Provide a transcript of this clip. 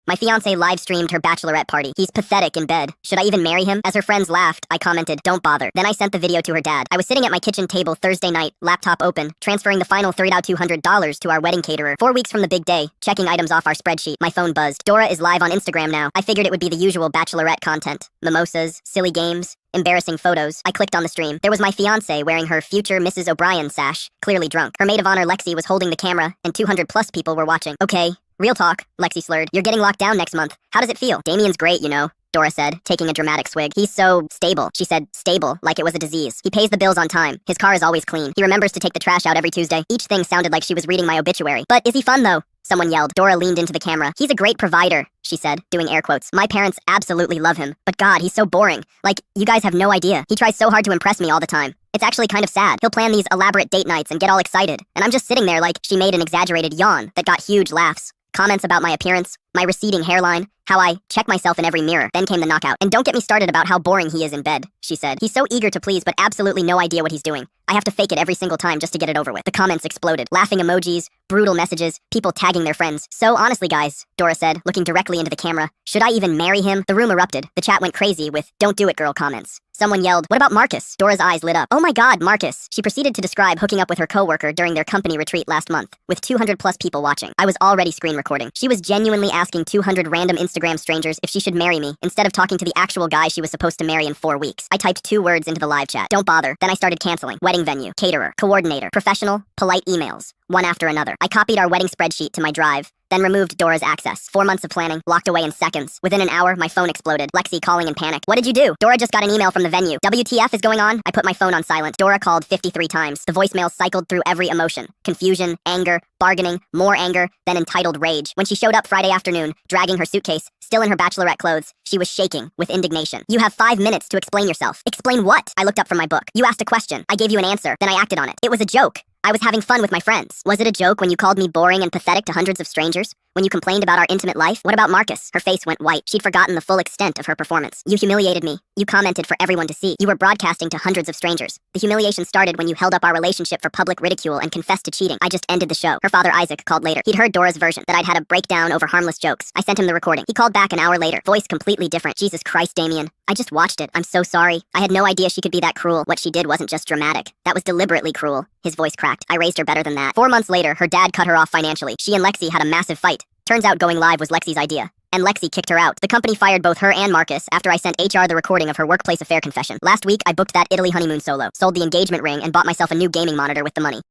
My fiancé live-streamed her bachelorette party. He's pathetic in bed. Should I even marry him? As her friends laughed, I commented, don't bother. Then I sent the video to her dad. I was sitting at my kitchen table Thursday night, laptop open, transferring the final $3,200 to our wedding caterer. 4 weeks from the big day, checking items off our spreadsheet. My phone buzzed. Dora is live on Instagram now. I figured it would be the usual bachelorette content. Mimosas, silly games, embarrassing photos. I clicked on the stream. There was my fiancé wearing her future Mrs. O'Brien sash, clearly drunk. Her maid of honor Lexi was holding the camera, and 200 plus people were watching. Okay, real talk, Lexi slurred. You're getting locked down next month. How does it feel? Damien's great, you know, Dora said, taking a dramatic swig. He's so stable. She said, stable, like it was a disease. He pays the bills on time. His car is always clean. He remembers to take the trash out every Tuesday. Each thing sounded like she was reading my obituary. But is he fun, though? Someone yelled. Dora leaned into the camera. He's a great provider, she said, doing air quotes. My parents absolutely love him. But God, he's so boring. Like, you guys have no idea. He tries so hard to impress me all the time. It's actually kind of sad. He'll plan these elaborate date nights and get all excited. And I'm just sitting there like, she made an exaggerated yawn that got huge laughs. Comments about my appearance, my receding hairline, how I check myself in every mirror. Then came the knockout. And don't get me started about how boring he is in bed, she said. He's so eager to please but absolutely no idea what he's doing. I have to fake it every single time just to get it over with. The comments exploded. Laughing emojis, brutal messages, people tagging their friends. So honestly, guys, Dora said, looking directly into the camera, should I even marry him? The room erupted. The chat went crazy with, don't do it, girl comments. Someone yelled, what about Marcus? Dora's eyes lit up. Oh my God, Marcus. She proceeded to describe hooking up with her coworker during their company retreat last month, with 200 plus people watching. I was already screen recording. She was genuinely asking 200 random Instagram strangers if she should marry me, instead of talking to the actual guy she was supposed to marry in 4 weeks. I typed 2 words into the live chat. Don't bother. Then I started canceling. Wedding venue, caterer, coordinator, professional, polite emails, one after another. I copied our wedding spreadsheet to my drive, then removed Dora's access. 4 months of planning, locked away in seconds. Within an hour, my phone exploded. Lexi calling in panic. What did you do? Dora just got an email from the venue. WTF is going on? I put my phone on silent. Dora called 53 times. The voicemail cycled through every emotion. Confusion, anger, bargaining, more anger, then entitled rage. When she showed up Friday afternoon, dragging her suitcase, still in her bachelorette clothes, she was shaking with indignation. You have 5 minutes to explain yourself. Explain what? I looked up from my book. You asked a question. I gave you an answer. Then I acted on it. It was a joke. I was having fun with my friends. Was it a joke when you called me boring and pathetic to hundreds of strangers? When you complained about our intimate life? What about Marcus? Her face went white. She'd forgotten the full extent of her performance. You humiliated me. You commented for everyone to see. You were broadcasting to hundreds of strangers. The humiliation started when you held up our relationship for public ridicule and confessed to cheating. I just ended the show. Her father Isaac called later. He'd heard Dora's version, that I'd had a breakdown over harmless jokes. I sent him the recording. He called back an hour later. Voice completely different. Jesus Christ, Damien. I just watched it. I'm so sorry. I had no idea she could be that cruel. What she did wasn't just dramatic. That was deliberately cruel. His voice cracked. I raised her better than that. 4 months later, her dad cut her off financially. She and Lexi had a massive fight. Turns out going live was Lexi's idea, and Lexi kicked her out. The company fired both her and Marcus after I sent HR the recording of her workplace affair confession. Last week, I booked that Italy honeymoon solo, sold the engagement ring, and bought myself a new gaming monitor with the money.